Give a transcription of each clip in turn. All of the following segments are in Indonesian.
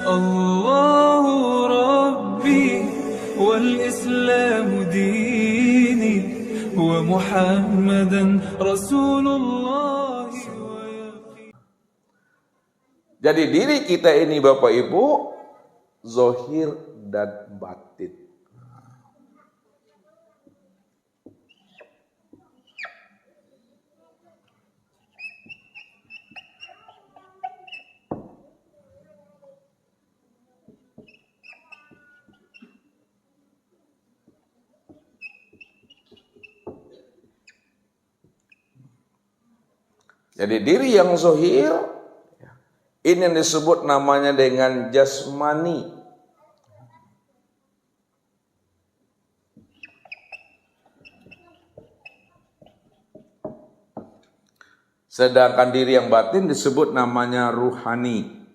الله ربي والإسلام ديني ومحمدا رسول الله. Jadi diri kita ini Bapak Ibu, zahir dan batin. Jadi diri yang zahir ini yang disebut namanya dengan jasmani. Sedangkan diri yang batin disebut namanya ruhani.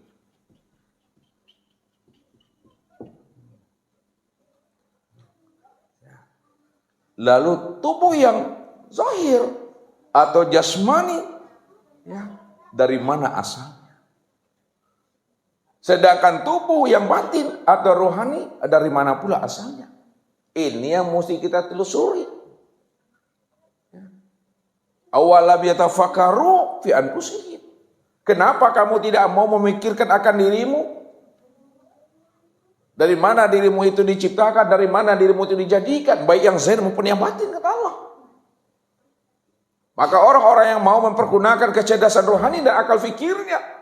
Lalu tubuh yang zahir atau jasmani, ya, dari mana asalnya? Sedangkan tubuh yang batin atau rohani dari mana pula asalnya? Ini yang mesti kita telusuri. Awalam yatafakkaru fi anfusihim. Kenapa kamu tidak mau memikirkan akan dirimu? Dari mana dirimu itu diciptakan? Dari mana dirimu itu dijadikan? Baik yang zahir maupun yang batin, kata Allah. Maka orang-orang yang mau mempergunakan kecerdasan rohani dan akal fikirnya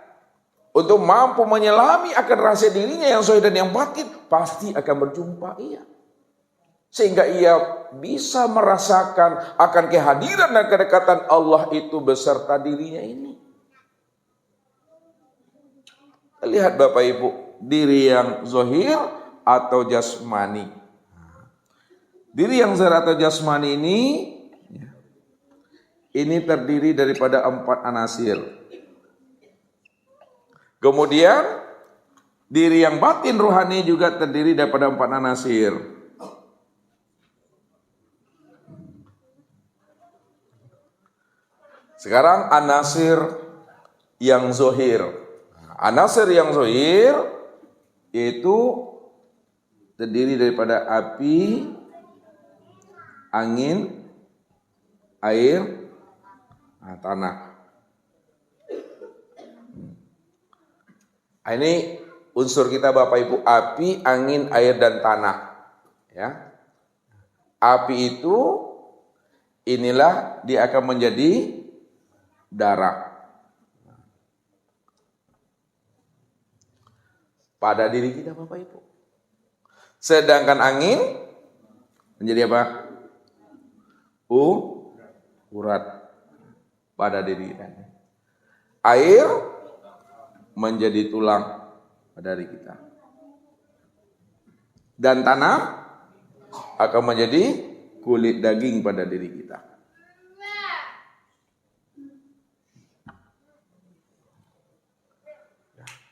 untuk mampu menyelami akan rahasia dirinya yang zahir dan yang batin, pasti akan berjumpa ia. Sehingga ia bisa merasakan akan kehadiran dan kedekatan Allah itu beserta dirinya ini. Lihat Bapak Ibu, diri yang zahir atau jasmani. Diri yang zahir atau jasmani ini terdiri daripada 4 anasir. Kemudian diri yang batin rohani juga terdiri daripada 4 anasir. Sekarang anasir yang zahir. Anasir yang zahir itu terdiri daripada api, angin, air, tanah. Ini unsur kita Bapak Ibu, api, angin, air, dan tanah. Ya. Api itu inilah dia akan menjadi darah pada diri kita Bapak Ibu. Sedangkan angin menjadi apa? Urat pada diri kita. Air menjadi tulang pada diri kita. Dan tanah akan menjadi kulit daging pada diri kita.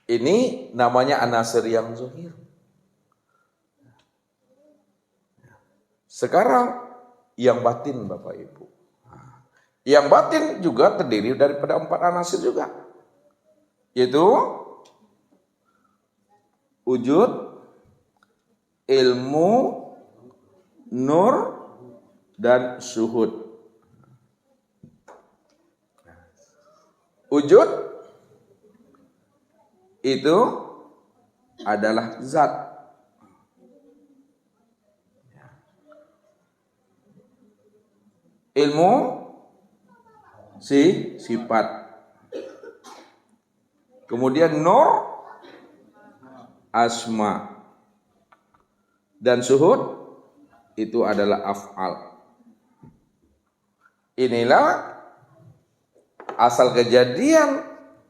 Ini namanya anasir yang zahir. Sekarang yang batin Bapak Ibu. Yang batin juga terdiri daripada 4 anasir juga. Yaitu wujud, ilmu, nur, dan syuhud. Wujud itu adalah zat. Ilmu sifat. Kemudian nur asma. Dan syuhud itu adalah af'al. Inilah asal kejadian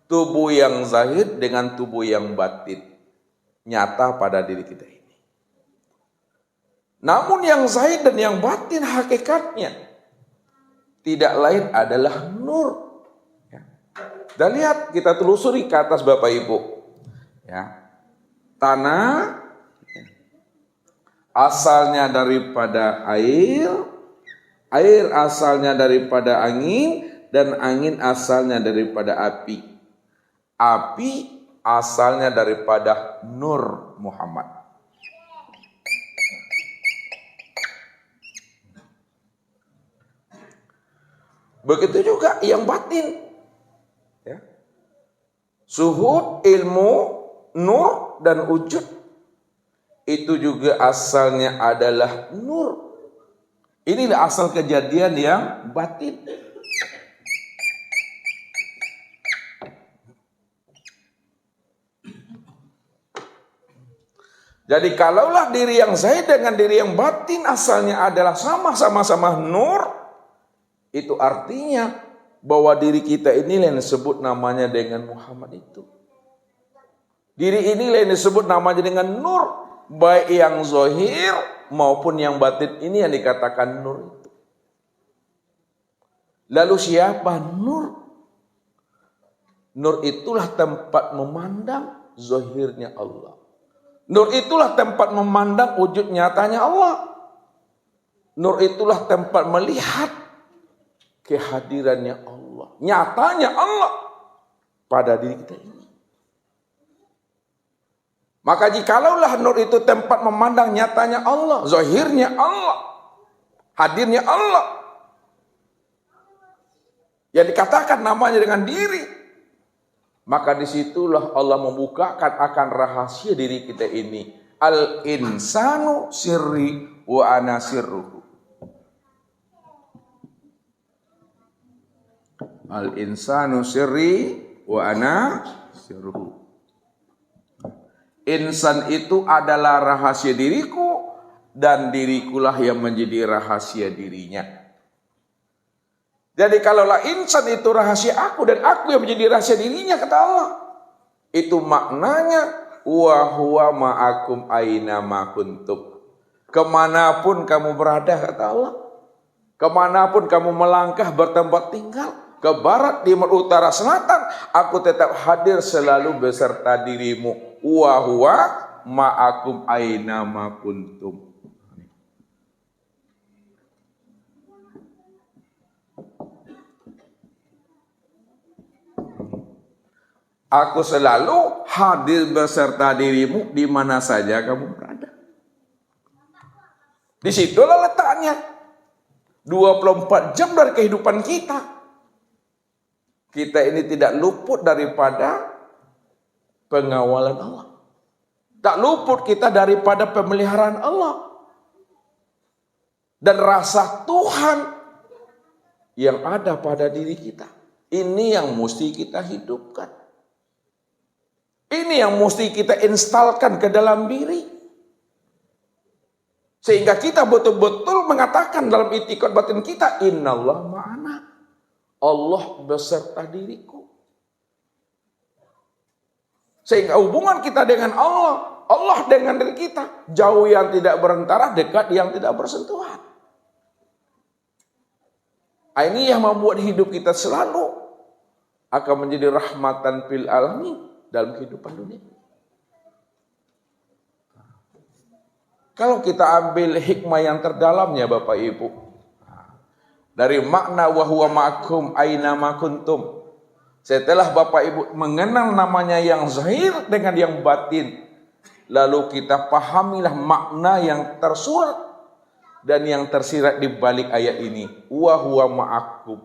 tubuh yang zahir dengan tubuh yang batin nyata pada diri kita ini. Namun yang zahir dan yang batin hakikatnya tidak lain adalah nur. Dan lihat, kita telusuri ke atas Bapak Ibu. Ya. Tanah asalnya daripada air, air asalnya daripada angin, dan angin asalnya daripada api. Api asalnya daripada nur Muhammad. Begitu juga yang batin. Ya. Suhud, ilmu, nur, dan wujud. Itu juga asalnya adalah nur. Inilah asal kejadian yang batin. Jadi kalaulah diri yang zahir dengan diri yang batin asalnya adalah sama-sama nur, itu artinya bahwa diri kita inilah yang disebut namanya dengan Muhammad itu. Diri inilah yang disebut namanya dengan nur, baik yang zahir maupun yang batin ini yang dikatakan nur itu. Lalu siapa nur? Nur itulah tempat memandang zahirnya Allah. Nur itulah tempat memandang wujud nyatanya Allah. Nur itulah tempat melihat kehadirannya Allah, nyatanya Allah pada diri kita ini. Maka jikalaulah nur itu tempat memandang nyatanya Allah, zahirnya Allah, hadirnya Allah, yang dikatakan namanya dengan diri, maka disitulah Allah membukakan akan rahasia diri kita ini. Al-insanu sirri wa ana sirruhu. Al-insanu sirri wa ana sirruhu. Insan itu adalah rahasia diriku dan dirikulah yang menjadi rahasia dirinya. Jadi kalaulah insan itu rahasia aku dan aku yang menjadi rahasia dirinya, kata Allah, itu maknanya wa huwa ma'akum aina ma kuntum. Kemanapun kamu berada, kata Allah, kemanapun kamu melangkah bertempat tinggal, ke barat, timur, utara, selatan, aku tetap hadir selalu beserta dirimu. Wa huwa ma'akum aina ma kuntum. Aku selalu hadir beserta dirimu di mana saja kamu berada. Di situlah letaknya. 24 jam dari kehidupan kita. Kita ini tidak luput daripada pengawalan Allah. Tak luput kita daripada pemeliharaan Allah. Dan rasa Tuhan yang ada pada diri kita. Ini yang mesti kita hidupkan. Ini yang mesti kita instalkan ke dalam diri. Sehingga kita betul-betul mengatakan dalam itikad batin kita, Innallah ma'ana. Allah beserta diriku. Sehingga hubungan kita dengan Allah, Allah dengan diri kita, jauh yang tidak berantara, dekat yang tidak bersentuhan. Ini yang membuat hidup kita selalu akan menjadi rahmatan fil alamin dalam kehidupan dunia. Kalau kita ambil hikmah yang terdalamnya Bapak Ibu, dari makna wa huwa ma'akum aina ma kuntum. Setelah Bapak Ibu mengenal namanya yang zahir dengan yang batin, lalu kita pahamilah makna yang tersurat dan yang tersirat di balik ayat ini. Wa huwa ma'akum.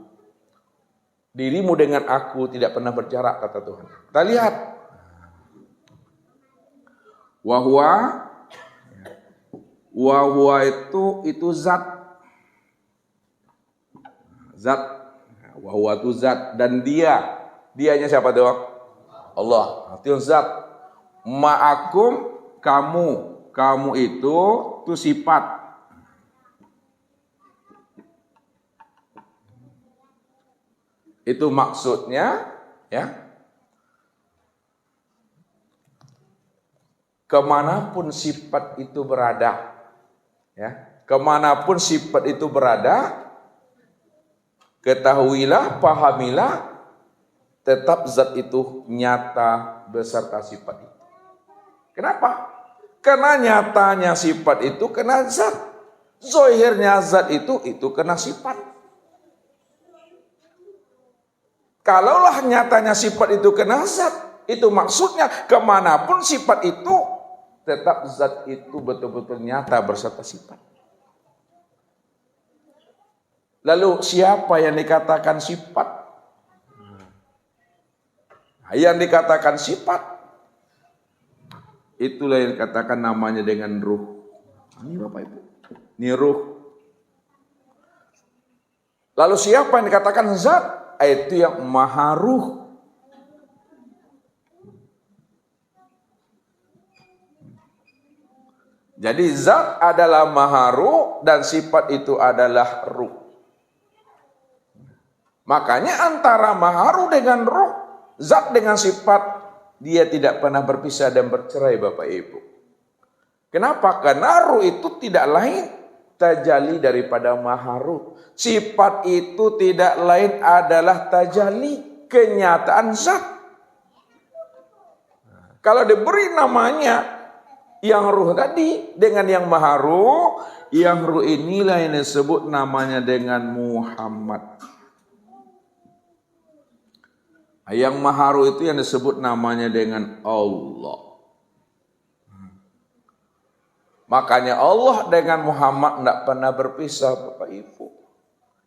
Dirimu dengan aku tidak pernah berjarak, kata Tuhan. Kita lihat. Wa huwa itu zat. Zat, wa itu zat, dan dianya siapa tuh? Allah. Itu zat. Ma'akum, kamu itu sifat. Itu maksudnya, ya. Kemanapun sifat itu berada, ya, kemanapun sifat itu berada, ketahuilah, pahamilah, tetap zat itu nyata beserta sifat itu. Kenapa? Karena nyatanya sifat itu kena zat. Zahirnya zat itu kena sifat. Kalaulah nyatanya sifat itu kena zat, Itu maksudnya kemanapun sifat itu, tetap zat itu betul-betul nyata berserta sifat. Lalu siapa yang dikatakan sifat? Yang dikatakan sifat, itulah yang dikatakan namanya dengan ruh. Ini Bapak Ibu, ini ruh. Lalu siapa yang dikatakan zat? Itu yang maha ruh. Jadi zat adalah maha ruh dan sifat itu adalah ruh. Makanya antara maha ruh dengan ruh, zat dengan sifat, dia tidak pernah berpisah dan bercerai Bapak Ibu. Kenapa? Karena ruh itu tidak lain tajalli daripada maha ruh. Sifat itu tidak lain adalah tajalli kenyataan zat. Kalau diberi namanya yang ruh tadi dengan yang maha ruh, yang ruh inilah yang disebut namanya dengan Muhammad. Yang maha ruh itu yang disebut namanya dengan Allah. Makanya Allah dengan Muhammad tidak pernah berpisah Bapak Ibu.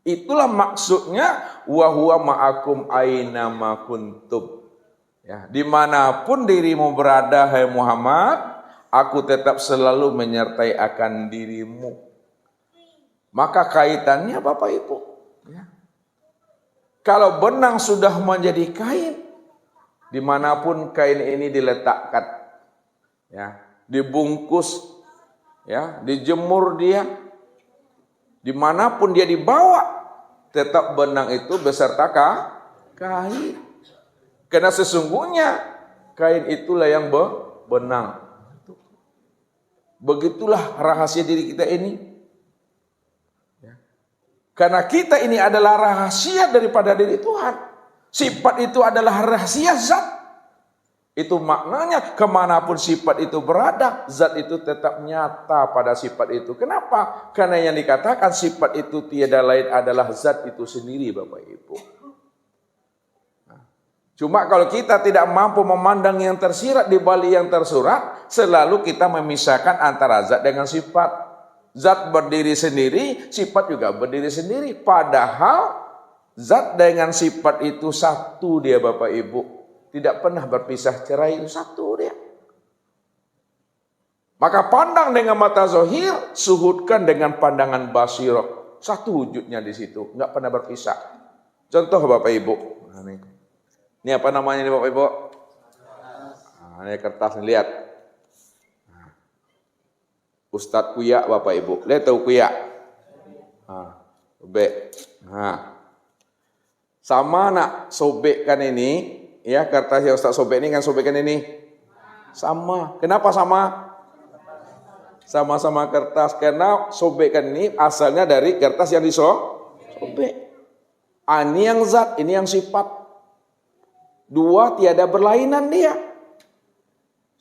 Itulah maksudnya wa huwa ma'akum aina ma kuntum. Ya, dimanapun dirimu berada hai Muhammad, aku tetap selalu menyertai akan dirimu. Maka kaitannya Bapak Ibu, ya. Kalau benang sudah menjadi kain, dimanapun kain ini diletakkan, ya, dibungkus, ya, dijemur dia, dimanapun dia dibawa, tetap benang itu beserta kain. Karena sesungguhnya kain itulah yang benang. Begitulah rahasia diri kita ini. Karena kita ini adalah rahasia daripada diri Tuhan. Sifat itu adalah rahasia zat. Itu maknanya kemanapun sifat itu berada, zat itu tetap nyata pada sifat itu. Kenapa? Karena yang dikatakan sifat itu tiada lain adalah zat itu sendiri Bapak Ibu. Cuma kalau kita tidak mampu memandang yang tersirat di balik yang tersurat, selalu kita memisahkan antara zat dengan sifat. Zat berdiri sendiri, sifat juga berdiri sendiri. Padahal zat dengan sifat itu satu dia Bapak Ibu. Tidak pernah berpisah cerai, itu satu dia. Maka pandang dengan mata zahir, suhudkan dengan pandangan basirah. Satu wujudnya di situ, nggak pernah berpisah. Contoh Bapak Ibu. Ini apa namanya ini Bapak Ibu? Nah, ini kertas, lihat. Ustadz Kuya Bapak Ibu. Lihat tahu Kuya? Sobek. Nah. Sama nak sobekkan ini, ya kertas yang Ustadz sobek ini kan sobekkan ini. Sama. Kenapa sama? Sama-sama kertas. Karena sobekkan ini asalnya dari kertas yang disobek. Ini yang zat, ini yang sifat. Dua tiada berlainan dia.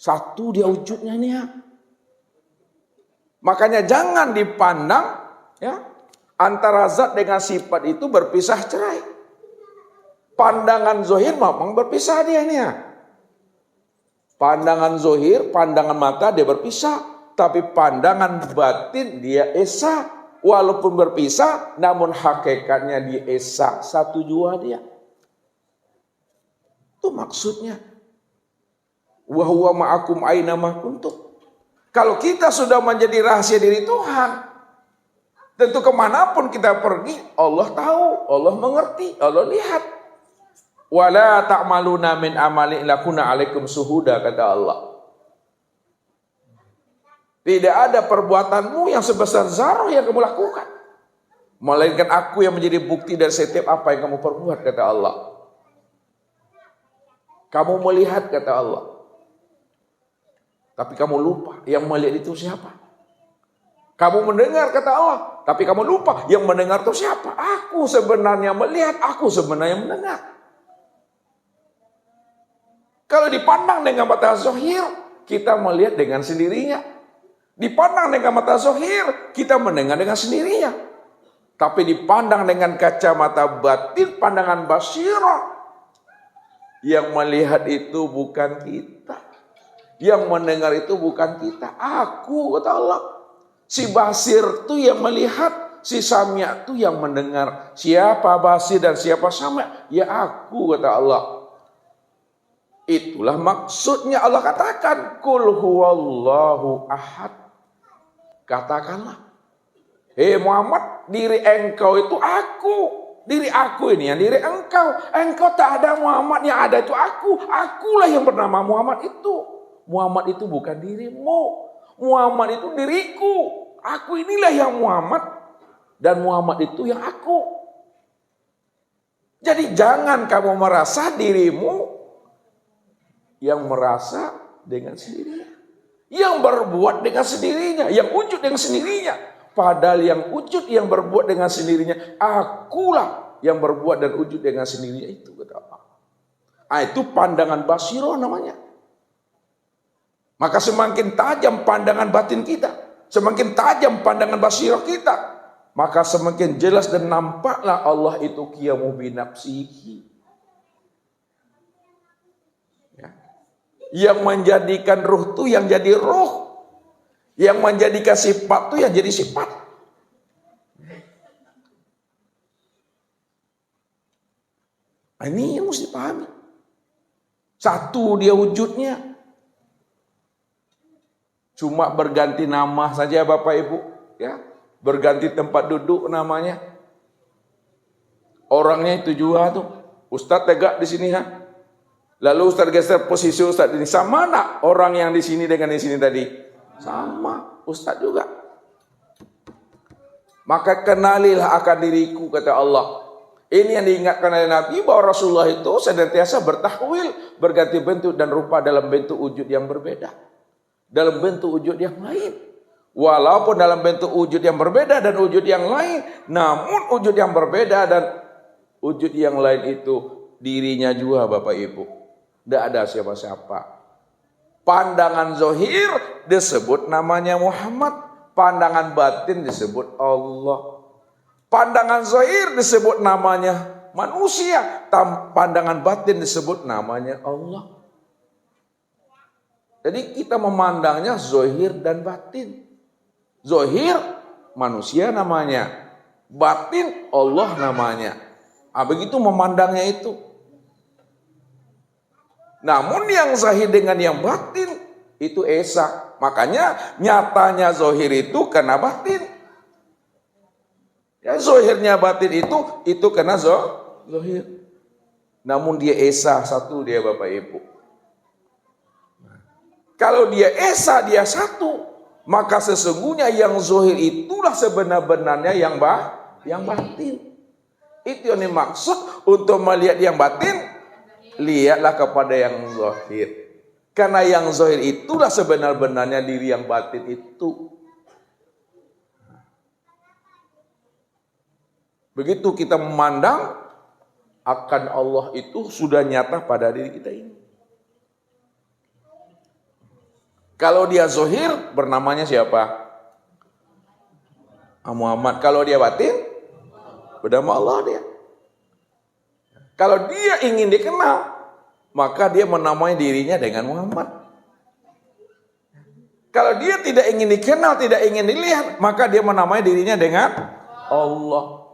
Satu dia wujudnya nih ya. Makanya jangan dipandang ya antara zat dengan sifat itu berpisah cerai. Pandangan zahir memang berpisah dia nih ya. Pandangan zahir, pandangan mata dia berpisah, tapi pandangan batin dia esa. Walaupun berpisah, namun hakikatnya dia esa, satu jua dia. Itu maksudnya. Wa huwa ma'akum aina ma kuntum. Kalau kita sudah menjadi rahasia diri Tuhan, tentu kemanapun kita pergi, Allah tahu, Allah mengerti, Allah lihat. Wala ta'maluna min amali lakuna alaikum suhuda, kata Allah. Tidak ada perbuatanmu yang sebesar zarah yang kamu lakukan, melainkan aku yang menjadi bukti dari setiap apa yang kamu perbuat, kata Allah. Kamu melihat, kata Allah. Tapi kamu lupa yang melihat itu siapa. Kamu mendengar, kata Allah. Tapi kamu lupa yang mendengar itu siapa. Aku sebenarnya melihat, aku sebenarnya mendengar. Kalau dipandang dengan mata zahir, kita melihat dengan sendirinya. Dipandang dengan mata zahir, kita mendengar dengan sendirinya. Tapi dipandang dengan kacamata batin, pandangan basirah, Yang melihat itu bukan kita. Yang mendengar itu bukan kita. Aku, kata Allah. Si Basir itu yang melihat. Si Sami' itu yang mendengar. Siapa Basir dan siapa Sami'? Ya aku, kata Allah. Itulah maksudnya Allah katakan. Qul huwallahu ahad. Katakanlah. Hei Muhammad, diri engkau itu aku. Diri aku ini yang diri engkau. Engkau tak ada Muhammad, yang ada itu aku. Akulah yang bernama Muhammad itu. Muhammad itu bukan dirimu. Muhammad itu diriku. Aku inilah yang Muhammad. Dan Muhammad itu yang aku. Jadi jangan kamu merasa dirimu yang merasa dengan sendirinya. Yang berbuat dengan sendirinya. Yang wujud dengan sendirinya. Padahal yang wujud yang berbuat dengan sendirinya, akulah yang berbuat dan wujud dengan sendirinya itu, kata Allah. Itu pandangan basirah namanya. Maka semakin tajam pandangan batin kita, semakin tajam pandangan basirah kita, maka semakin jelas dan nampaklah Allah itu qiyamu binafsihi. Ya. Yang menjadikan ruh itu yang jadi ruh. Yang menjadikan sifat itu yang jadi sifat. Ini yang mesti dipahami. Satu dia wujudnya. Cuma berganti nama saja Bapak Ibu. Ya, berganti tempat duduk namanya. Orangnya itu juga tuh. Ustadz tegak di sini ha. Lalu Ustadz geser posisi Ustadz ini. Sama nak orang yang di sini dengan di sini tadi? Sama, Ustaz juga. Maka kenalilah akan diriku, kata Allah. Ini yang diingatkan oleh Nabi bahwa Rasulullah itu senantiasa bertahwil, berganti bentuk dan rupa dalam bentuk wujud yang berbeda. Dalam bentuk wujud yang lain. Walaupun dalam bentuk wujud yang berbeda dan wujud yang lain, namun wujud yang berbeda dan wujud yang lain itu dirinya juga Bapak Ibu. Tidak ada siapa-siapa. Pandangan zohir disebut namanya Muhammad. Pandangan batin disebut Allah. Pandangan zohir disebut namanya manusia. Pandangan batin disebut namanya Allah. Jadi kita memandangnya zohir dan batin. Zohir manusia namanya. Batin Allah namanya. Begitu memandangnya itu. Namun yang zahir dengan yang batin itu esa. Makanya nyatanya zohir itu kena batin. Ya zohirnya batin itu kena zohir. Namun dia esa satu dia Bapak Ibu. Kalau dia esa dia satu, maka sesungguhnya yang zohir itulah sebenar-benarnya yang batin. Itu yang dimaksud untuk melihat yang batin. Lihatlah kepada yang zahir. Karena yang zahir itulah sebenar-benarnya diri yang batin itu. Begitu kita memandang akan Allah itu sudah nyata pada diri kita ini. Kalau dia zahir bernamanya siapa? Muhammad. Kalau dia batin bernama Allah dia. Kalau dia ingin dikenal, maka dia menamai dirinya dengan Muhammad. Kalau dia tidak ingin dikenal, tidak ingin dilihat, maka dia menamai dirinya dengan Allah.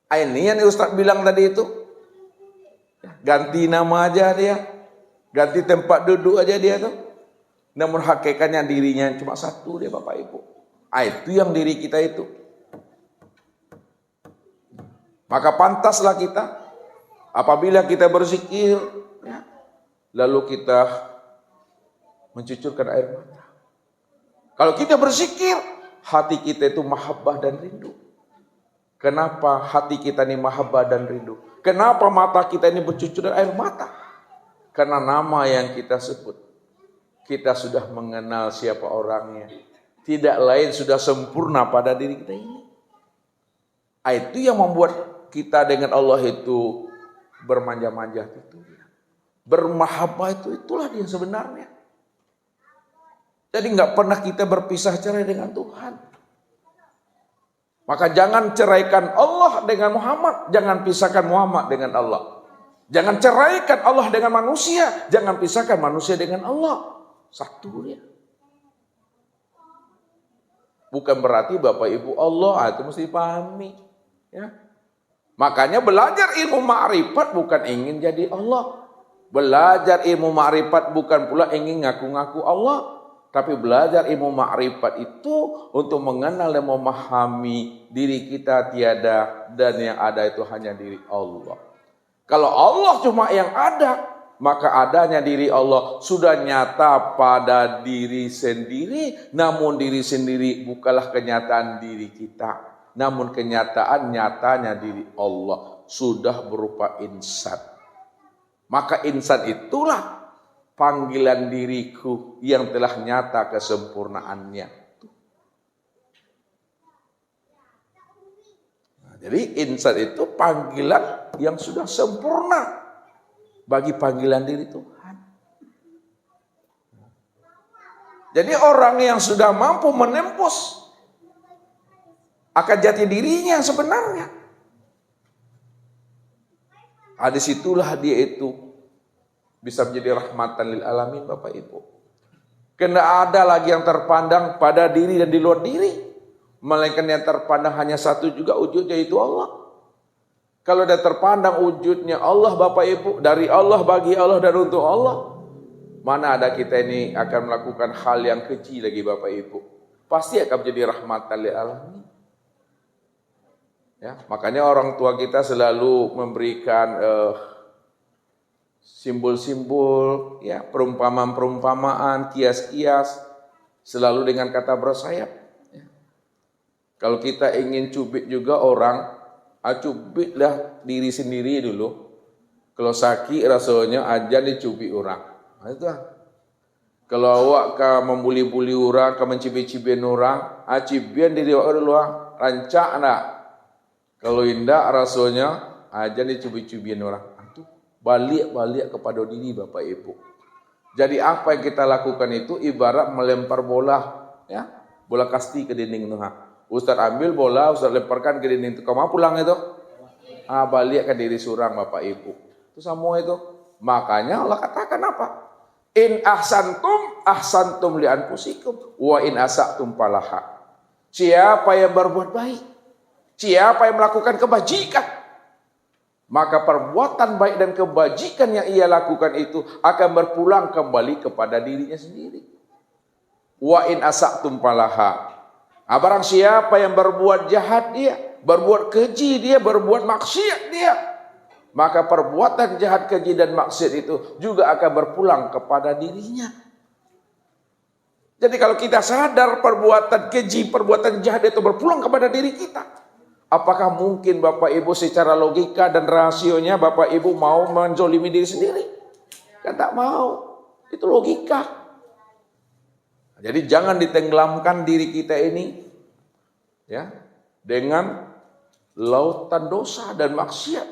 Ini yang Ustaz bilang tadi itu. Ganti nama aja dia. Ganti tempat duduk aja dia tuh. Namun hakikatnya dirinya cuma satu dia Bapak Ibu. Itu yang diri kita itu. Maka pantaslah kita apabila kita berzikir, ya, lalu kita mencucurkan air mata. Kalau kita berzikir, hati kita itu mahabbah dan rindu. Kenapa hati kita ini mahabbah dan rindu? Kenapa mata kita ini bercucuran air mata? Karena nama yang kita sebut, kita sudah mengenal siapa orangnya. Tidak lain sudah sempurna pada diri kita ini. Itu yang membuat kita dengan Allah itu bermanja-manja itu. Bermahabbah itulah dia sebenarnya. Jadi nggak pernah kita berpisah cerai dengan Tuhan. Maka jangan ceraikan Allah dengan Muhammad, jangan pisahkan Muhammad dengan Allah. Jangan ceraikan Allah dengan manusia. Jangan pisahkan manusia dengan Allah. Satu dia. Bukan berarti Bapak Ibu Allah itu mesti dipahami. Ya. Makanya belajar ilmu ma'rifat bukan ingin jadi Allah. Belajar ilmu ma'rifat bukan pula ingin ngaku-ngaku Allah. Tapi belajar ilmu ma'rifat itu untuk mengenal dan memahami diri kita tiada dan yang ada itu hanya diri Allah. Kalau Allah cuma yang ada, maka adanya diri Allah sudah nyata pada diri sendiri. Namun diri sendiri bukanlah kenyataan diri kita. Namun kenyataan nyatanya diri Allah sudah berupa insan. Maka insan itulah panggilan diriku yang telah nyata kesempurnaannya. Nah, jadi insan itu panggilan yang sudah sempurna bagi panggilan diri Tuhan. Jadi orang yang sudah mampu menembus akan jati dirinya sebenarnya. Disitulah dia itu bisa menjadi rahmatan lil alamin Bapak Ibu. Karena ada lagi yang terpandang pada diri dan di luar diri. Melainkan yang terpandang hanya satu juga wujudnya itu Allah. Kalau ada terpandang wujudnya Allah Bapak Ibu, dari Allah, bagi Allah, dan untuk Allah, mana ada kita ini akan melakukan hal yang keji lagi Bapak Ibu. Pasti akan menjadi rahmatan lil alamin. Ya, makanya orang tua kita selalu memberikan simbol-simbol, ya, perumpamaan-perumpamaan, kias-kias, selalu dengan kata bersayap. Ya. Kalau kita ingin cubit juga orang, cubitlah diri sendiri dulu. Kalau sakit rasanya aja dicubit orang. Nah, itu. Kalau awak membuli-buli orang, mencibir-cibir orang, cibian diri awak dulu, rancak nak. Kalau indah rasanya aja dicubit-cubir orang. Balik kepada diri Bapak Ibu. Jadi apa yang kita lakukan itu ibarat melempar bola, ya, bola kasti ke dinding tengah. Ustaz ambil bola, Ustaz lemparkan ke dinding itu. Kamu pulang itu? Balik ke diri surang Bapak Ibu. Itu semua itu. Makanya Allah katakan apa? In ahsantum li anfusikum wa in asatum falaha. Siapa yang berbuat baik, siapa yang melakukan kebajikan, maka perbuatan baik dan kebajikan yang ia lakukan itu akan berpulang kembali kepada dirinya sendiri. Wa in asatum falaha. Barang siapa yang berbuat jahat dia, berbuat keji dia, berbuat maksiat dia, maka perbuatan jahat, keji dan maksiat itu juga akan berpulang kepada dirinya. Jadi kalau kita sadar perbuatan keji, perbuatan jahat itu berpulang kepada diri kita, apakah mungkin Bapak Ibu secara logika dan rasionya Bapak Ibu mau menzolimi diri sendiri? Kan tak mau. Itu logika. Jadi jangan ditenggelamkan diri kita ini, ya, dengan lautan dosa dan maksiat.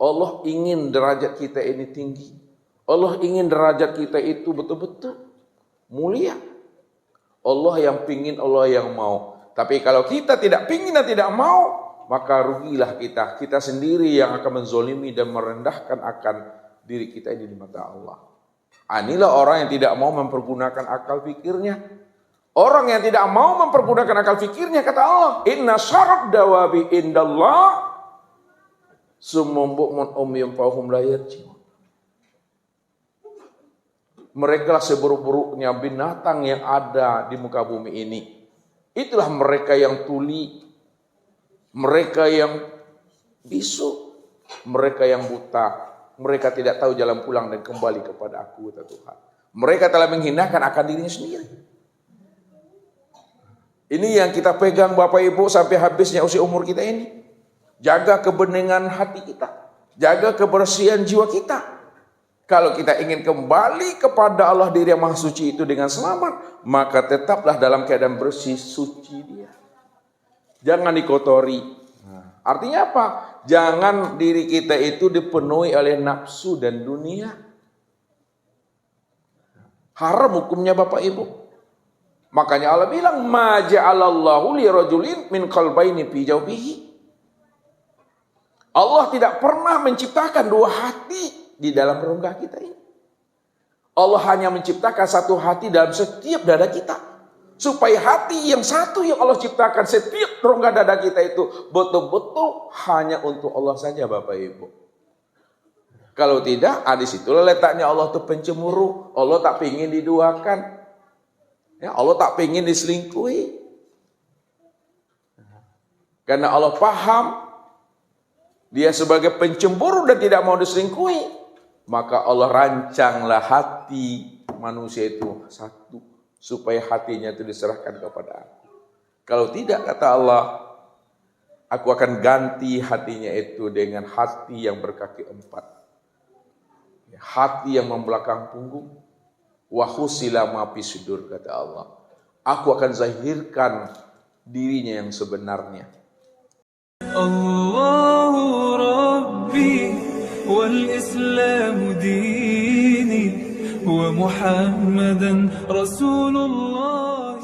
Allah ingin derajat kita ini tinggi. Allah ingin derajat kita itu betul-betul mulia. Allah yang pingin, Allah yang mau. Tapi kalau kita tidak pingin dan tidak mau, maka rugilah kita. Kita sendiri yang akan menzolimi dan merendahkan akan diri kita ini di mata Allah. Inilah orang yang tidak mau mempergunakan akal fikirnya. Orang yang tidak mau mempergunakan akal fikirnya, kata Allah, inna syarab dawabi indallah summum bu'mun umyum fahum la yarji'un. Mereka lah seburuk-buruknya binatang yang ada di muka bumi ini. Itulah mereka yang tuli, mereka yang bisu, mereka yang buta. Mereka tidak tahu jalan pulang dan kembali kepada Aku, kata Tuhan. Mereka telah menghinakan akan dirinya sendiri. Ini yang kita pegang Bapak Ibu sampai habisnya usia umur kita ini. Jaga kebeningan hati kita, jaga kebersihan jiwa kita. Kalau kita ingin kembali kepada Allah diri yang maha suci itu dengan selamat, maka tetaplah dalam keadaan bersih, suci dia. Jangan dikotori. Artinya apa? Jangan diri kita itu dipenuhi oleh nafsu dan dunia. Haram hukumnya Bapak Ibu. Makanya Allah bilang, ma ja'alallahu li rajulin min qalbayni fi jawfihi. Allah tidak pernah menciptakan dua hati di dalam rongga kita ini. Allah hanya menciptakan satu hati dalam setiap dada kita. Supaya hati yang satu yang Allah ciptakan setiap rongga dada kita itu betul-betul hanya untuk Allah saja, Bapak Ibu. Kalau tidak, di situlah letaknya Allah itu pencemburu. Allah tak ingin diduakan. Ya, Allah tak ingin diselingkuhi. Karena Allah paham dia sebagai pencemburu dan tidak mau diselingkuhi, maka Allah rancanglah hati manusia itu satu, supaya hatinya itu diserahkan kepada aku. Kalau tidak, kata Allah, aku akan ganti hatinya itu dengan hati yang berkaki empat, hati yang membelakang punggung. Wa husila ma fi sudur, kata Allah. Aku akan zahirkan dirinya yang sebenarnya. Allahu Rabbi wal Islamu dini wa Muhammadan Rasulullah.